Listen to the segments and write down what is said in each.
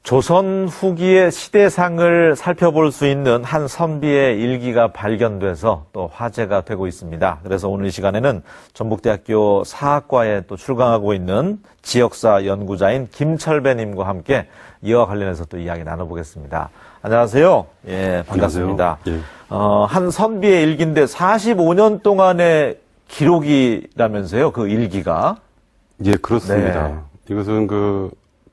조선 후기의 시대상을 살펴볼 수 있는 한 선비의 일기가 발견돼서 또 화제가 되고 있습니다. 그래서 오늘 이 시간에는 전북대학교 사학과에 또 출강하고 있는 지역사 연구자인 김철배님과 함께 이와 관련해서 또 이야기 나눠보겠습니다. 안녕하세요. 예, 반갑습니다. 안녕하세요. 예. 한 선비의 일기인데 45년 동안의 기록이라면서요, 그 일기가? 예, 그렇습니다. 네. 이것은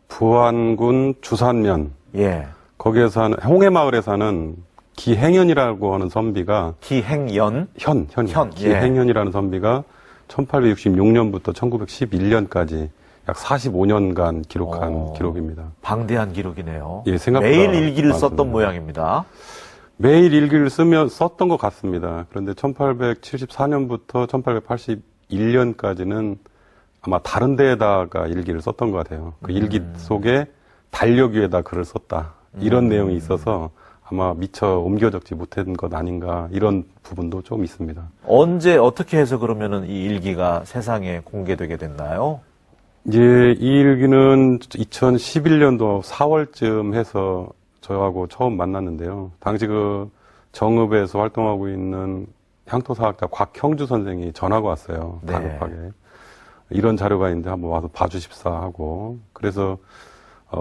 부안군 주산면, 예. 거기에 사는, 홍해마을에 사는 기행현이라고 하는 선비가, 기행연? 현. 예. 기행현이라는 선비가 1866년부터 1911년까지 약 45년간 기록한 기록입니다. 방대한 기록이네요. 예, 생각보다 매일 일기를 많습니다. 썼던 모양입니다. 매일 일기를 썼던 것 같습니다. 그런데 1874년부터 1881년까지는 아마 다른 데에다가 일기를 썼던 것 같아요. 그 일기 속에 달력위에다 글을 썼다. 이런 내용이 있어서 아마 미처 옮겨 적지 못한 것 아닌가, 이런 부분도 좀 있습니다. 언제 어떻게 해서 그러면은 이 일기가 세상에 공개되게 됐나요? 예, 이 일기는 2011년도 4월쯤 해서 저하고 처음 만났는데요. 당시 정읍에서 활동하고 있는 향토사학자 곽형주 선생이 전화가 왔어요. 네. 다급하게. 이런 자료가 있는데 한번 와서 봐주십사 하고. 그래서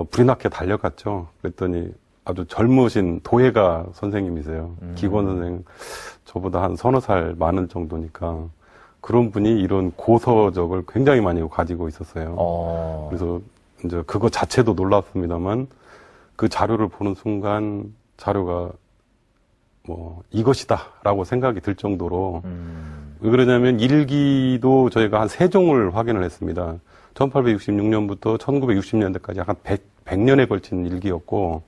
불이 나게 달려갔죠. 그랬더니 아주 젊으신 도예가 선생님이세요. 기권 선생, 저보다 한 서너 살 많은 정도니까 그런 분이 이런 고서적을 굉장히 많이 가지고 있었어요. 그래서 이제 그거 자체도 놀랐습니다만 그 자료를 보는 순간 자료가 이것이다라고 생각이 들 정도로, 왜 그러냐면 일기도 저희가 한 3종을 확인을 했습니다. 1866년부터 1960년대까지 약 한 100년에 걸친 일기였고,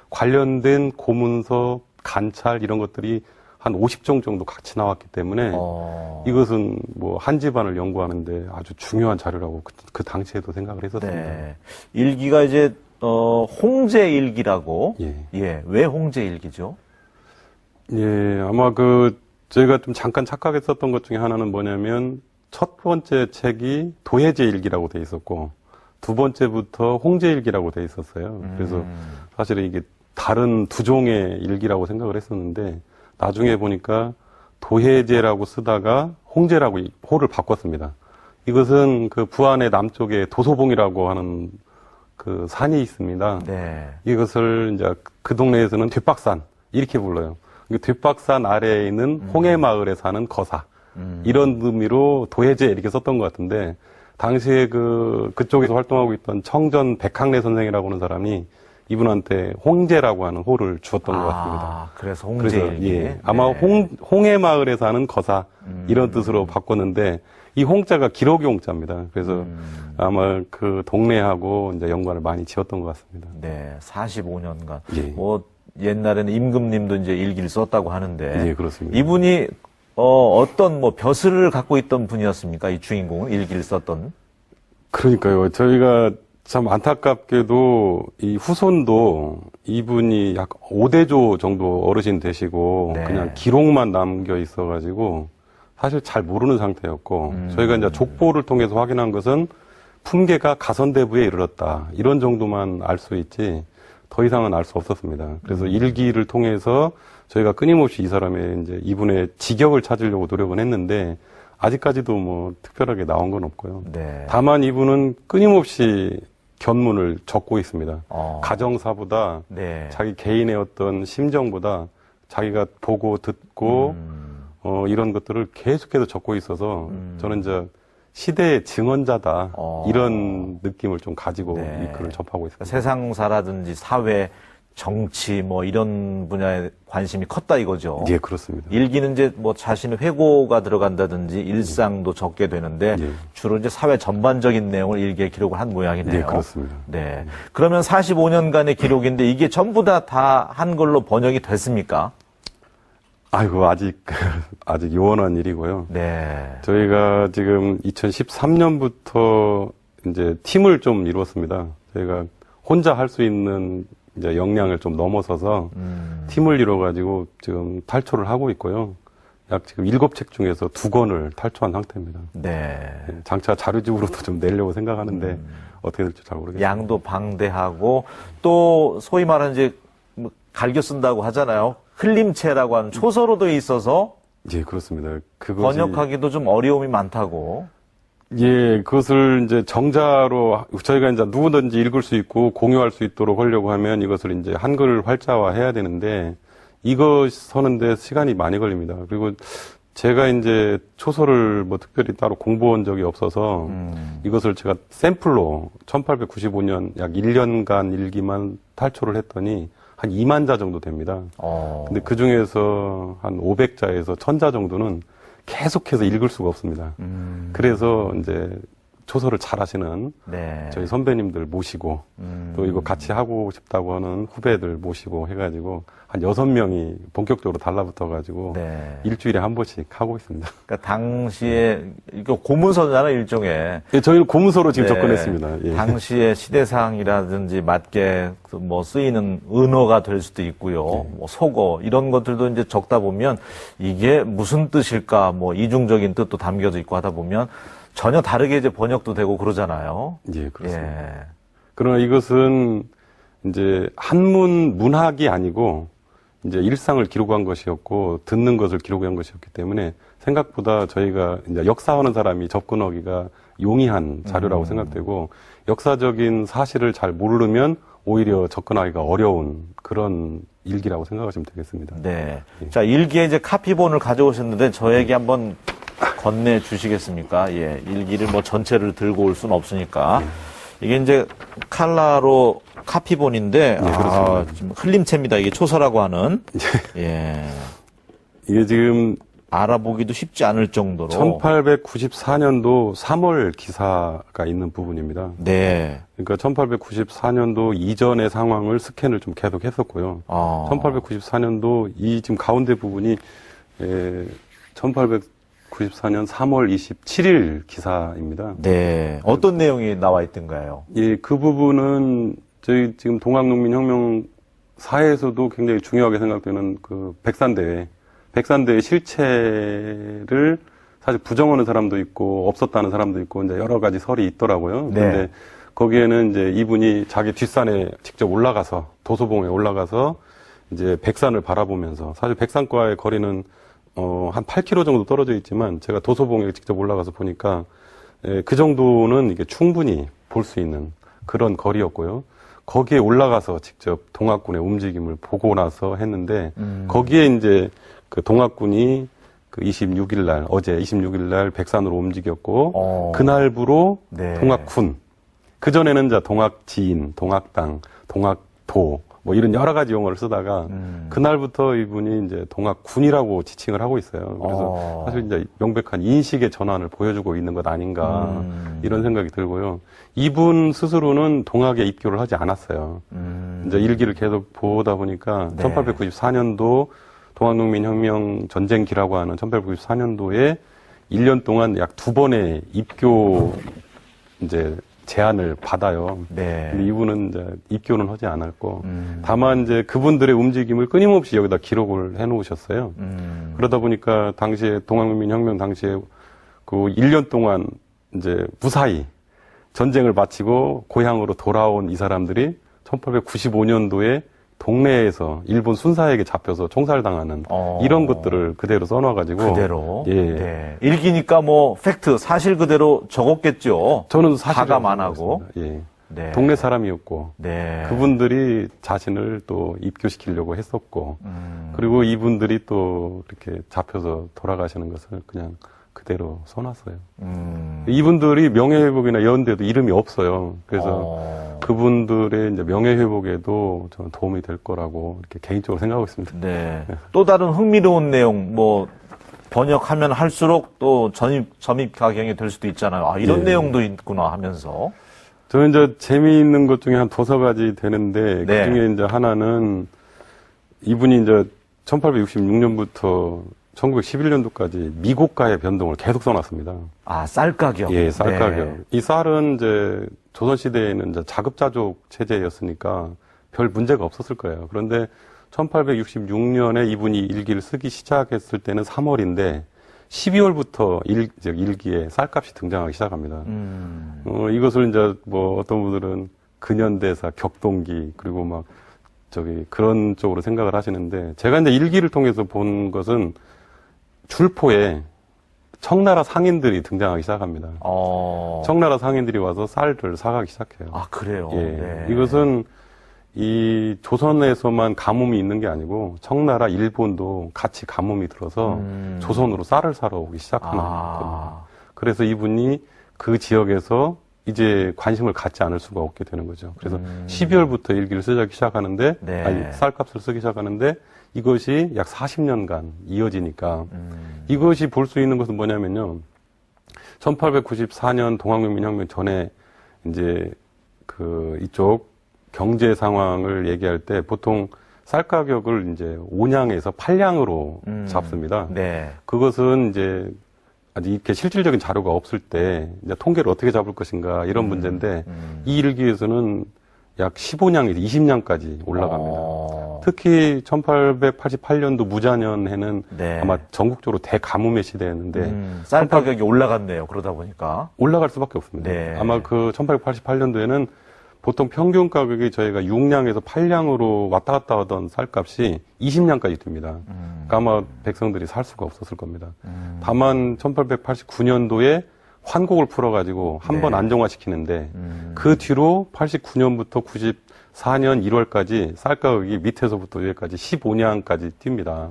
관련된 고문서, 관찰 이런 것들이 한 50종 정도 같이 나왔기 때문에 이것은 한 집안을 연구하는데 아주 중요한 자료라고 그 당시에도 생각을 했었습니다. 네. 일기가 이제 홍제 일기라고. 예. 예. 왜 홍제 일기죠? 예, 아마 저희가 좀 잠깐 착각했었던 것 중에 하나는 뭐냐면, 첫 번째 책이 도해제 일기라고 돼 있었고, 두 번째부터 홍제 일기라고 돼 있었어요. 그래서 사실은 이게 다른 두 종의 일기라고 생각을 했었는데, 나중에 보니까 도해제라고 쓰다가 홍제라고 호를 바꿨습니다. 이것은 부안의 남쪽에 도소봉이라고 하는 산이 있습니다. 네. 이것을 이제 그 동네에서는 뒷박산, 이렇게 불러요. 뒷박산 아래에 있는 홍해마을에 사는 거사. 이런 의미로 도해제 이렇게 썼던 것 같은데, 당시에 그쪽에서 활동하고 있던 청전 백학래 선생이라고 하는 사람이 이분한테 홍제라고 하는 호를 주었던 것 같습니다. 그래서 홍제 일기. 예, 아마 홍해마을에 사는 거사, 이런 뜻으로 바꿨는데, 이 홍자가 기록의 홍자입니다. 그래서 아마 그 동네하고 이제 연관을 많이 지었던 것 같습니다. 네. 45년간. 예. 옛날에는 임금님도 이제 일기를 썼다고 하는데. 예, 그렇습니다. 이분이 어떤 벼슬을 갖고 있던 분이었습니까? 이 주인공은 일기를 썼던. 그러니까요. 저희가 참 안타깝게도 이 후손도 이분이 약 5대조 정도 어르신 되시고, 네. 그냥 기록만 남겨 있어가지고 사실 잘 모르는 상태였고, 저희가 이제 족보를 통해서 확인한 것은 품계가 가선대부에 이르렀다, 이런 정도만 알 수 있지 더 이상은 알 수 없었습니다. 그래서 일기를 통해서 저희가 끊임없이 이 사람의 이제 이분의 직역을 찾으려고 노력은 했는데, 아직까지도 특별하게 나온 건 없고요. 네. 다만 이분은 끊임없이 견문을 적고 있습니다. 가정사보다 네. 자기 개인의 어떤 심정보다 자기가 보고 듣고 이런 것들을 계속해서 적고 있어서 저는 이제 시대의 증언자다, 이런 느낌을 좀 가지고 네. 이 글을 접하고 있습니다. 세상사라든지 사회, 정치 이런 분야에 관심이 컸다 이거죠. 예, 그렇습니다. 일기는 이제 자신의 회고가 들어간다든지 일상도 적게 되는데 예. 주로 이제 사회 전반적인 내용을 일기에 기록을 한 모양이네요. 네, 그렇습니다. 네. 그러면 45년간의 기록인데 이게 전부 다 한글로 번역이 됐습니까? 아이고, 아직 요원한 일이고요. 네. 저희가 지금 2013년부터 이제 팀을 좀 이루었습니다. 저희가 혼자 할 수 있는 이제 역량을 좀 넘어서서 팀을 이뤄가지고 지금 탈초를 하고 있고요. 약 지금 7책 중에서 2권을 탈초한 상태입니다. 네. 장차 자료집으로도 좀 내려고 생각하는데 어떻게 될지 잘 모르겠습니다. 양도 방대하고 또 소위 말하는 이제 뭐 갈겨 쓴다고 하잖아요. 흘림체라고 하는 초서로 되어 있어서 예, 그렇습니다. 그것이 번역하기도 좀 어려움이 많다고. 예, 그것을 이제 정자로 저희가 이제 누구든지 읽을 수 있고 공유할 수 있도록 하려고 하면 이것을 이제 한글 활자화 해야 되는데 이거 서는데 시간이 많이 걸립니다. 그리고 제가 이제 초서를 뭐 특별히 따로 공부한 적이 없어서 이것을 제가 샘플로 1895년 약 1년간 일기만 탈초를 했더니 한 2만 자 정도 됩니다. 근데 그 중에서 한 500자에서 1000자 정도는 계속해서 읽을 수가 없습니다. 그래서 이제 초서를 잘 하시는 네. 저희 선배님들 모시고 또 이거 같이 하고 싶다고 하는 후배들 모시고 해가지고 한 6명이 본격적으로 달라붙어가지고 네. 일주일에 한 번씩 하고 있습니다. 그러니까 당시에 이거 고문서잖아요, 일종의. 예, 저희는 고문서로 지금 네. 접근했습니다. 예. 당시의 시대상이라든지 맞게 뭐 쓰이는 은어가 될 수도 있고요. 뭐 속어 이런 것들도 이제 적다 보면 이게 무슨 뜻일까 뭐 이중적인 뜻도 담겨져 있고 하다 보면 전혀 다르게 이제 번역도 되고 그러잖아요. 예, 그렇습니다. 예. 그러나 이것은 이제 한문 문학이 아니고 이제 일상을 기록한 것이었고 듣는 것을 기록한 것이었기 때문에 생각보다 저희가 이제 역사하는 사람이 접근하기가 용이한 자료라고 생각되고 역사적인 사실을 잘 모르면 오히려 접근하기가 어려운 그런 일기라고 생각하시면 되겠습니다. 네. 자, 일기에 이제 카피본을 가져오셨는데 저에게 한번 건네 주시겠습니까? 예. 일기를 뭐 전체를 들고 올 수는 없으니까. 이게 이제 칼라로 카피본인데, 그렇습니다. 지금 흘림체입니다. 이게 초서라고 하는. 예. 이게 지금 알아보기도 쉽지 않을 정도로. 1894년도 3월 기사가 있는 부분입니다. 네. 그러니까 1894년도 이전의 상황을 스캔을 좀 계속 했었고요. 1894년도 이 지금 가운데 부분이 1894년 3월 27일 기사입니다. 네. 어떤 내용이 나와 있던가요? 예, 그 부분은 저희 지금 동학농민혁명사에서도 굉장히 중요하게 생각되는 그 백산대회 실체를 사실 부정하는 사람도 있고 없었다는 사람도 있고 이제 여러 가지 설이 있더라고요. 네. 근데 거기에는 이제 이분이 자기 뒷산에 직접 올라가서 도소봉에 올라가서 이제 백산을 바라보면서 사실 백산과의 거리는 한 8km 정도 떨어져 있지만 제가 도소봉에 직접 올라가서 보니까 그 정도는 이게 충분히 볼 수 있는 그런 거리였고요. 거기에 올라가서 직접 동학군의 움직임을 보고 나서 했는데 거기에 이제 그 동학군이 그 26일 날 어제 26일 날 백산으로 움직였고 그날부로 네. 동학군 그 전에는 이제 동학지인, 동학당, 동학도 뭐 이런 여러 가지 용어를 쓰다가 그날부터 이분이 이제 동학군이라고 지칭을 하고 있어요. 그래서 사실 이제 명백한 인식의 전환을 보여주고 있는 것 아닌가 이런 생각이 들고요. 이분 스스로는 동학에 입교를 하지 않았어요. 이제 일기를 계속 보다 보니까 네. 1894년도 동학농민혁명 전쟁기라고 하는 1894년도에 1년 동안 약 2번의 입교 이제 제안을 받아요. 네. 근데 이분은 이제 입교는 하지 않았고, 다만 이제 그분들의 움직임을 끊임없이 여기다 기록을 해 놓으셨어요. 그러다 보니까 당시에 동학민혁명 당시에 그 1년 동안 이제 무사히 전쟁을 마치고 고향으로 돌아온 이 사람들이 1895년도에 동네에서 일본 순사에게 잡혀서 총살당하는 이런 것들을 그대로 써놔가지고 그대로. 예. 네. 일기니까 뭐 팩트 사실 그대로 적었겠죠. 저는 사실 가감 안 하고. 예. 네. 동네 사람이었고 네. 그분들이 자신을 또 입교시키려고 했었고 그리고 이분들이 또 이렇게 잡혀서 돌아가시는 것을 그냥 그대로 써놨어요. 이분들이 명예회복이나 연대도 이름이 없어요. 그래서 그분들의 이제 명예회복에도 저는 도움이 될 거라고 이렇게 개인적으로 생각하고 있습니다. 네. 또 다른 흥미로운 내용, 뭐, 번역하면 할수록 또 점입 가경이 될 수도 있잖아요. 아, 이런 예. 내용도 있구나 하면서. 저는 이제 재미있는 것 중에 한 두세 가지 되는데, 네. 그 중에 이제 하나는 이분이 이제 1866년부터 1911년도까지 미고가의 변동을 계속 써놨습니다. 아, 쌀 가격. 예, 쌀 네. 가격. 이 쌀은 이제 조선시대에는 이제 자급자족 체제였으니까 별 문제가 없었을 거예요. 그런데 1866년에 이분이 일기를 쓰기 시작했을 때는 3월인데 12월부터 일기에 쌀값이 등장하기 시작합니다. 이것을 이제 뭐 어떤 분들은 근현대사, 격동기, 그리고 막 그런 쪽으로 생각을 하시는데, 제가 이제 일기를 통해서 본 것은 줄포에 청나라 상인들이 등장하기 시작합니다. 청나라 상인들이 와서 쌀을 사가기 시작해요. 아, 그래요? 예. 네. 이것은 이 조선에서만 가뭄이 있는 게 아니고 청나라, 일본도 같이 가뭄이 들어서 조선으로 쌀을 사러 오기 시작하는 겁니다. 그래서 이분이 그 지역에서 이제 관심을 갖지 않을 수가 없게 되는 거죠. 그래서 12월부터 일기를 쓰기 시작하는데, 네. 아니, 쌀값을 쓰기 시작하는데, 이것이 약 40년간 이어지니까, 이것이 볼 수 있는 것은 뭐냐면요. 1894년 동학민민혁명 전에 이제 이쪽 경제 상황을 얘기할 때 보통 쌀 가격을 이제 5냥에서 8냥으로 잡습니다. 네. 그것은 이제 아직 이렇게 실질적인 자료가 없을 때 이제 통계를 어떻게 잡을 것인가 이런 문제인데, 이 일기에서는 약 15냥에서 20냥까지 올라갑니다. 특히 1888년도 무자년에는 네. 아마 전국적으로 대가뭄의 시대였는데 쌀 가격이 올라갔네요. 그러다 보니까. 올라갈 수밖에 없습니다. 네. 아마 1888년도에는 보통 평균 가격이 저희가 6냥에서 8냥으로 왔다 갔다 하던 쌀값이 20냥까지 듭니다. 그러니까 아마 백성들이 살 수가 없었을 겁니다. 다만 1889년도에 환곡을 풀어가지고 한 번 네. 안정화시키는데, 그 뒤로 89년부터 94년 1월까지 쌀 가격이 밑에서부터 위에까지 15냥까지 뜁니다.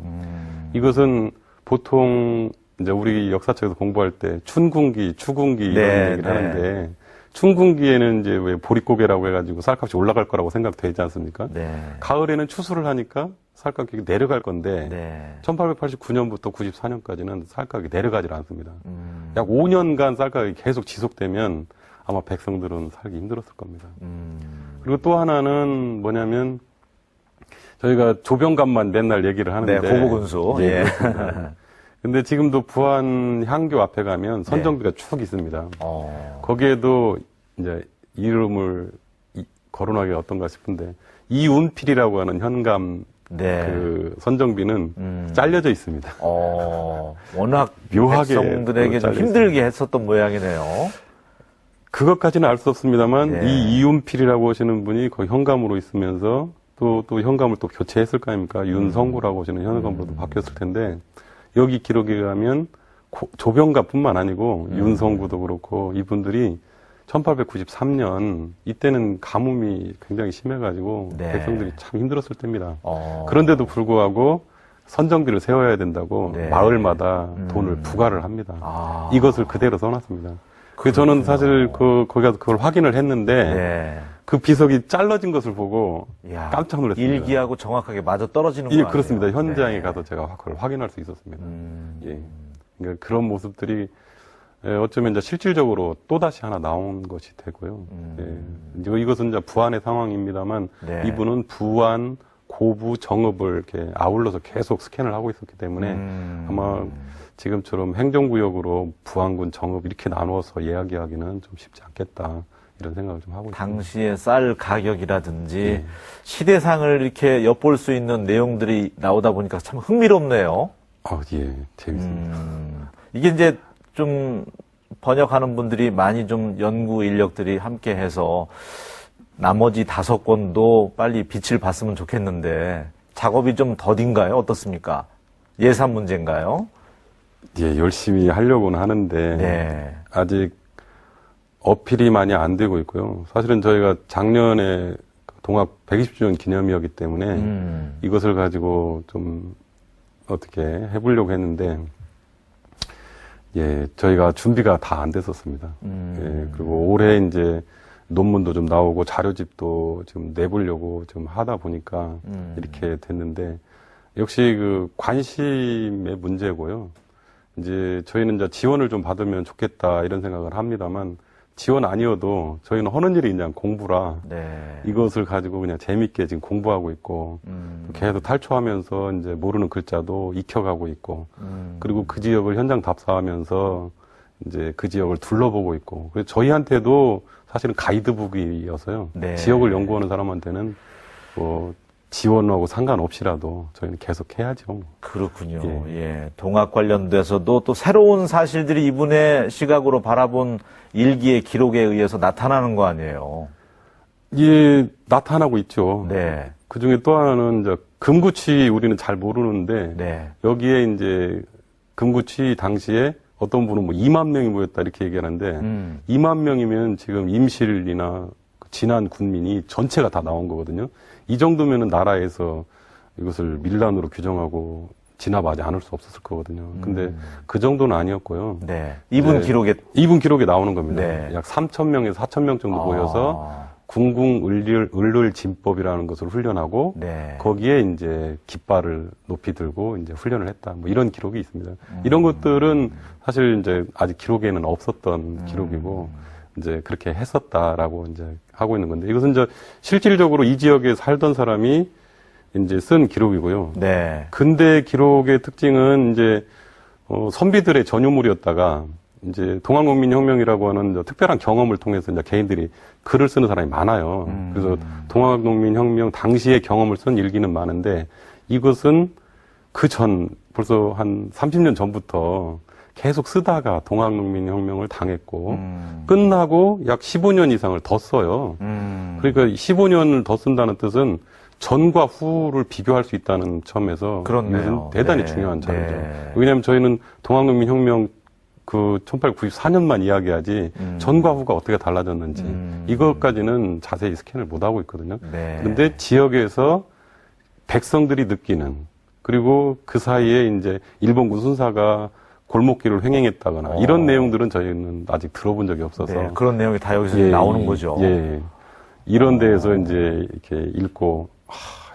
이것은 보통 이제 우리 역사책에서 공부할 때 춘궁기, 추궁기 이런 네, 얘기를 네. 하는데, 춘궁기에는 이제 왜 보릿고개라고 해가지고 쌀값이 올라갈 거라고 생각되지 않습니까? 네. 가을에는 추수를 하니까 쌀가격이 내려갈 건데, 네. 1889년부터 94년까지는 쌀가격이 내려가질 않습니다. 약 5년간 쌀가격이 계속 지속되면 아마 백성들은 살기 힘들었을 겁니다. 그리고 또 하나는 뭐냐면, 저희가 조병감만 맨날 얘기를 하는데, 네, 고보군수. 예. 예. 그렇습니다. 근데 지금도 부안 향교 앞에 가면 선정비가 쭉 있습니다. 거기에도 이제 이름을 거론하기 어떤가 싶은데, 이운필이라고 하는 현감 네. 그 선정비는 잘려져 있습니다. 워낙 묘하게 백성들에게 좀 잘려 힘들게 했었던 모양이네요. 그것까지는 알 수 없습니다만, 네. 이 이운필이라고 하시는 분이 거의 현감으로 있으면서 또 현감을 또 교체했을 거 아닙니까? 윤성구라고 하시는 현감으로도 바뀌었을 텐데, 여기 기록에 의하면 조병갑뿐만 아니고 윤성구도 그렇고 이분들이 1893년 이때는 가뭄이 굉장히 심해가지고 네. 백성들이 참 힘들었을 때입니다. 그런데도 불구하고 선정비를 세워야 된다고 네. 마을마다 돈을 부과를 합니다. 이것을 그대로 써놨습니다. 그렇군요. 저는 사실 거기 가서 그걸 확인을 했는데, 네. 그 비석이 잘라진 것을 보고 이야, 깜짝 놀랐습니다. 일기하고 정확하게 맞아 떨어지는 예, 거예요. 그렇습니다. 현장에 가서 제가 그걸 확인할 수 있었습니다. 예. 그러니까 그런 모습들이 어쩌면 이제 실질적으로 또 다시 하나 나온 것이 되고요. 예. 이것은 이제 부안의 상황입니다만, 네. 이분은 부안, 고부, 정읍을 이렇게 아울러서 계속 스캔을 하고 있었기 때문에 아마 지금처럼 행정구역으로 부안군, 정읍 이렇게 나누어서 이야기하기는 좀 쉽지 않겠다. 이런 생각을 좀 하고 있습니다. 당시의 쌀 가격이라든지 예. 시대상을 이렇게 엿볼 수 있는 내용들이 나오다 보니까 참 흥미롭네요. 예, 재밌습니다. 이게 이제 좀 번역하는 분들이 많이 좀 연구 인력들이 함께 해서 나머지 5권도 빨리 빛을 봤으면 좋겠는데 작업이 좀 더딘가요? 어떻습니까? 예산 문제인가요? 예, 열심히 하려고는 하는데 네. 아직 어필이 많이 안 되고 있고요. 사실은 저희가 작년에 동학 120주년 기념이었기 때문에 이것을 가지고 좀 어떻게 해보려고 했는데, 예, 저희가 준비가 다 안 됐었습니다. 예, 그리고 올해 이제 논문도 좀 나오고 자료집도 좀 내보려고 좀 하다 보니까 이렇게 됐는데, 역시 그 관심의 문제고요. 이제 저희는 이제 지원을 좀 받으면 좋겠다 이런 생각을 합니다만, 지원 아니어도 저희는 하는 일이 그냥 공부라 네. 이것을 가지고 그냥 재밌게 지금 공부하고 있고 계속 탈초하면서 이제 모르는 글자도 익혀가고 있고 그리고 그 지역을 현장 답사하면서 이제 그 지역을 둘러보고 있고 그래서 저희한테도 사실은 가이드북이어서요. 네. 지역을 연구하는 사람한테는 뭐 지원하고 상관없이라도 저희는 계속 해야죠. 그렇군요. 예. 예. 동학 관련돼서도 또 새로운 사실들이 이분의 시각으로 바라본 일기의 기록에 의해서 나타나는 거 아니에요? 예, 나타나고 있죠. 네. 그 중에 또 하나는 이제 금구치 우리는 잘 모르는데 네. 여기에 이제 금구치 당시에 어떤 분은 뭐 2만 명이 모였다 이렇게 얘기하는데 2만 명이면 지금 임실이나 진안 군민이 전체가 다 나온 거거든요. 이 정도면은 나라에서 이것을 밀란으로 규정하고 진압하지 않을 수 없었을 거거든요. 근데 그 정도는 아니었고요. 네. 이분 네. 기록에 이분 기록에 나오는 겁니다. 네. 약 3,000명에서 4,000명 정도 모여서 궁궁 을을 진법이라는 것을 훈련하고 네. 거기에 이제 깃발을 높이 들고 이제 훈련을 했다. 뭐 이런 기록이 있습니다. 이런 것들은 사실 이제 아직 기록에는 없었던 기록이고 이제 그렇게 했었다라고 이제 하고 있는 건데 이것은 이제 실질적으로 이 지역에 살던 사람이 이제 쓴 기록이고요. 네. 근대 기록의 특징은 이제 선비들의 전유물이었다가 이제 동학농민혁명이라고 하는 특별한 경험을 통해서 이제 개인들이 글을 쓰는 사람이 많아요. 그래서 동학농민혁명 당시의 경험을 쓴 일기는 많은데 이것은 그 전 벌써 한 30년 전부터 계속 쓰다가 동학농민혁명을 당했고 끝나고 약 15년 이상을 더 써요. 그러니까 15년을 더 쓴다는 뜻은 전과 후를 비교할 수 있다는 점에서 그렇네요. 이것은 대단히 네. 중요한 자료죠. 네. 왜냐하면 저희는 동학농민혁명 그 1894년만 이야기하지 전과 후가 어떻게 달라졌는지 이것까지는 자세히 스캔을 못 하고 있거든요. 네. 그런데 지역에서 백성들이 느끼는 그리고 그 사이에 이제 일본군 순사가 골목길을 횡행했다거나 이런 내용들은 저희는 아직 들어본 적이 없어서 네. 그런 내용이 다 여기서 예, 나오는 거죠. 예. 이런 데에서 이제 이렇게 읽고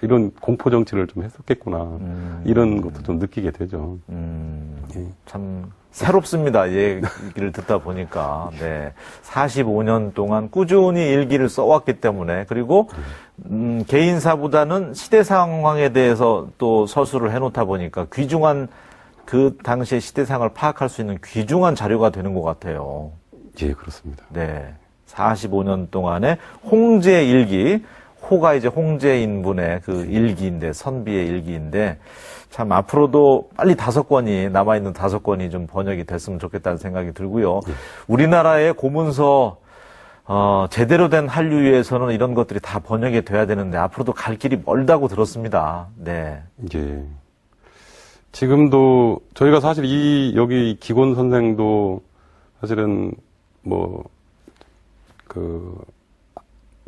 이런 공포 정치를 좀 했었겠구나 이런 것도 좀 느끼게 되죠. 예. 참 새롭습니다. 얘기를 듣다 보니까. 네. 45년 동안 꾸준히 일기를 써왔기 때문에 그리고 개인사보다는 시대 상황에 대해서 또 서술을 해놓다 보니까 귀중한 그 당시의 시대 상황을 파악할 수 있는 귀중한 자료가 되는 것 같아요. 예, 그렇습니다. 네. 45년 동안의 홍제 일기, 호가 이제 홍제인분의 그 일기인데, 선비의 일기인데, 참 앞으로도 빨리 5권이, 남아있는 5권이 좀 번역이 됐으면 좋겠다는 생각이 들고요. 우리나라의 고문서, 제대로 된 한류에서는 이런 것들이 다 번역이 돼야 되는데, 앞으로도 갈 길이 멀다고 들었습니다. 네. 예. 지금도 저희가 사실 여기 기곤 선생도 사실은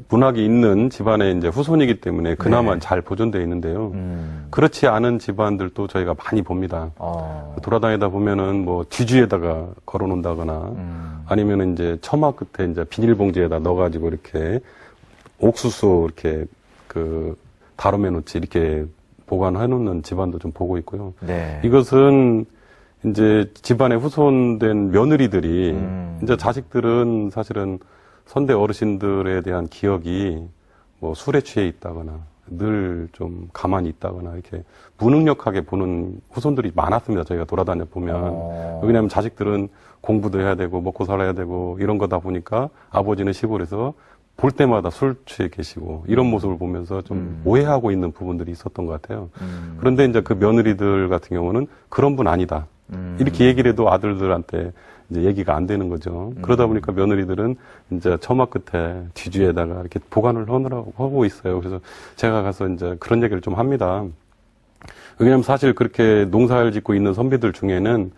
문학이 있는 집안의 이제 후손이기 때문에 그나마 네. 잘 보존되어 있는데요. 그렇지 않은 집안들도 저희가 많이 봅니다. 돌아다니다 보면은 뒤주에다가 걸어 놓는다거나 아니면은 이제 처마 끝에 이제 비닐봉지에다 넣어가지고 이렇게 옥수수 이렇게 다루매 놓지 이렇게 보관해 놓는 집안도 좀 보고 있고요. 네. 이것은 이제 집안에 후손된 며느리들이 이제 자식들은 사실은 선대 어르신들에 대한 기억이 술에 취해 있다거나 늘 좀 가만히 있다거나 이렇게 무능력하게 보는 후손들이 많았습니다. 저희가 돌아다녀 보면. 왜냐하면 자식들은 공부도 해야 되고 먹고 살아야 되고 이런 거다 보니까 아버지는 시골에서 볼 때마다 술 취해 계시고 이런 모습을 보면서 좀 오해하고 있는 부분들이 있었던 것 같아요. 그런데 이제 그 며느리들 같은 경우는 그런 분 아니다. 이렇게 얘기를 해도 아들들한테 이제 얘기가 안 되는 거죠. 그러다 보니까 며느리들은 이제 처마 끝에 뒤주에다가 이렇게 보관을 하고 있어요. 그래서 제가 가서 이제 그런 얘기를 좀 합니다. 왜냐하면 사실 그렇게 농사를 짓고 있는 선비들 중에는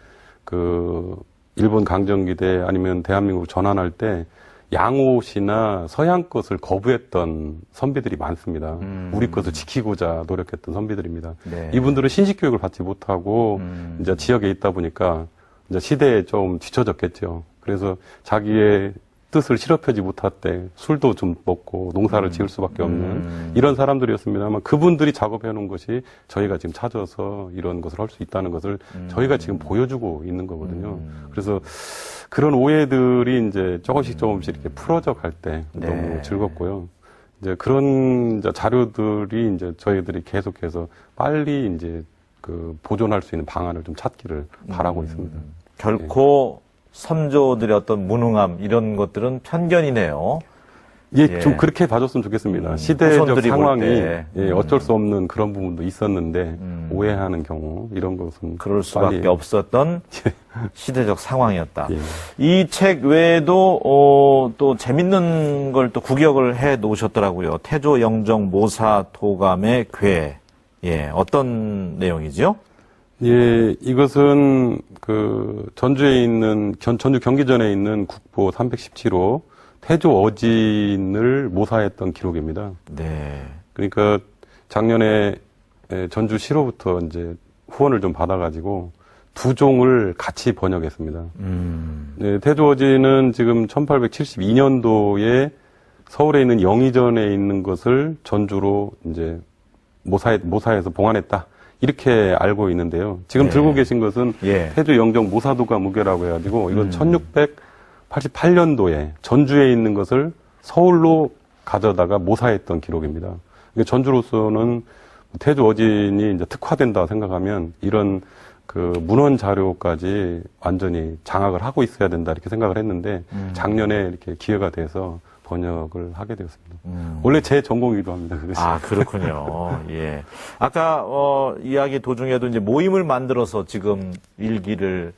일본 강점기대 아니면 대한민국으로 전환할 때 양옷이나 서양 것을 거부했던 선비들이 많습니다. 우리 것을 지키고자 노력했던 선비들입니다. 네. 이분들은 신식 교육을 받지 못하고 이제 지역에 있다 보니까 이제 시대에 좀 뒤처졌겠죠. 그래서 자기의 뜻을 실업하지 못할 때 술도 좀 먹고 농사를 지을 수밖에 없는 이런 사람들이었습니다만 그분들이 작업해 놓은 것이 저희가 지금 찾아서 이런 것을 할 수 있다는 것을 저희가 지금 보여주고 있는 거거든요. 그래서 그런 오해들이 이제 조금씩 이렇게 풀어져 갈 때 네. 너무 즐겁고요. 이제 그런 이제 자료들이 이제 저희들이 계속해서 빨리 이제 보존할 수 있는 방안을 좀 찾기를 바라고 있습니다. 결코 선조들의 어떤 무능함 이런 것들은 편견이네요. 예, 좀 그렇게 봐줬으면 좋겠습니다. 시대적 후손들이 볼 상황이 때. 예, 어쩔 수 없는 그런 부분도 있었는데 오해하는 경우 이런 것은 그럴 수밖에 빨리 없었던 시대적 상황이었다. 예. 이 책 외에도 또 재밌는 걸 또 구격을 해 놓으셨더라고요. 태조 영정 모사 도감의 괴. 예, 어떤 내용이죠? 예, 이것은 그 전주에 있는 전주 경기전에 있는 국보 317호 태조 어진을 모사했던 기록입니다. 네. 그러니까 작년에 전주시로부터 이제 후원을 좀 받아가지고 두 종을 같이 번역했습니다. 네, 태조 어진은 지금 1872년도에 서울에 있는 영의전에 있는 것을 전주로 이제 모사해서 봉안했다. 이렇게 알고 있는데요. 지금 네. 들고 계신 것은 예. 태조 영정 모사도가 무게라고 해가지고 이건 1688년도에 전주에 있는 것을 서울로 가져다가 모사했던 기록입니다. 그러니까 전주로서는 태조 어진이 이제 특화된다 생각하면 이런 그 문헌 자료까지 완전히 장악을 하고 있어야 된다 이렇게 생각을 했는데 작년에 이렇게 기회가 돼서 번역을 하게 되었습니다. 원래 제 전공이기도 합니다. 그래서. 아, 그렇군요. 예. 아까, 이야기 도중에도 이제 모임을 만들어서 지금 일기를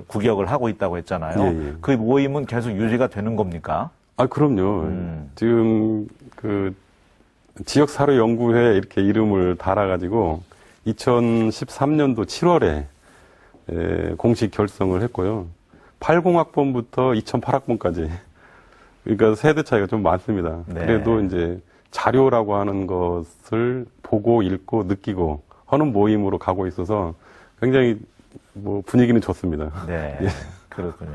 구격을 하고 있다고 했잖아요. 예, 예. 그 모임은 계속 유지가 되는 겁니까? 아, 그럼요. 지금 그 지역사료 연구회 이렇게 이름을 달아가지고 2013년도 7월에 공식 결성을 했고요. 80학번부터 2008학번까지. 그러니까 세대 차이가 좀 많습니다. 네. 그래도 이제 자료라고 하는 것을 보고 읽고 느끼고 하는 모임으로 가고 있어서 굉장히 뭐 분위기는 좋습니다. 네. 예. 그렇군요.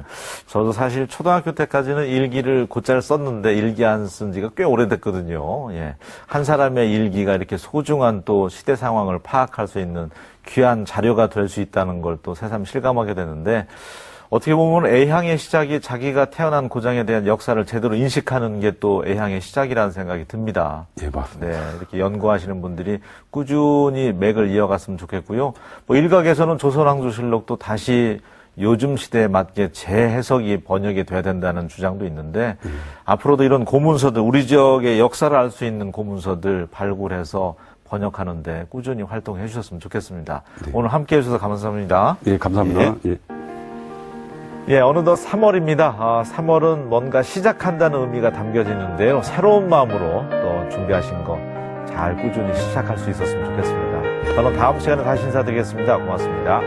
저도 사실 초등학교 때까지는 일기를 곧잘 썼는데 일기 안 쓴 지가 꽤 오래됐거든요. 예. 한 사람의 일기가 이렇게 소중한 또 시대 상황을 파악할 수 있는 귀한 자료가 될 수 있다는 걸 또 새삼 실감하게 되는데 어떻게 보면 애향의 시작이 자기가 태어난 고장에 대한 역사를 제대로 인식하는 게 또 애향의 시작이라는 생각이 듭니다. 예, 맞습니다. 네, 이렇게 연구하시는 분들이 꾸준히 맥을 이어갔으면 좋겠고요. 뭐 일각에서는 조선왕조실록도 다시 요즘 시대에 맞게 재해석이 번역이 돼야 된다는 주장도 있는데 앞으로도 이런 고문서들, 우리 지역의 역사를 알 수 있는 고문서들 발굴해서 번역하는데 꾸준히 활동해 주셨으면 좋겠습니다. 네. 오늘 함께해 주셔서 감사합니다. 예, 감사합니다. 예. 예, 어느덧 3월입니다. 3월은 뭔가 시작한다는 의미가 담겨져 있는데요. 새로운 마음으로 또 준비하신 거 잘 꾸준히 시작할 수 있었으면 좋겠습니다. 저는 다음 시간에 다시 인사드리겠습니다. 고맙습니다.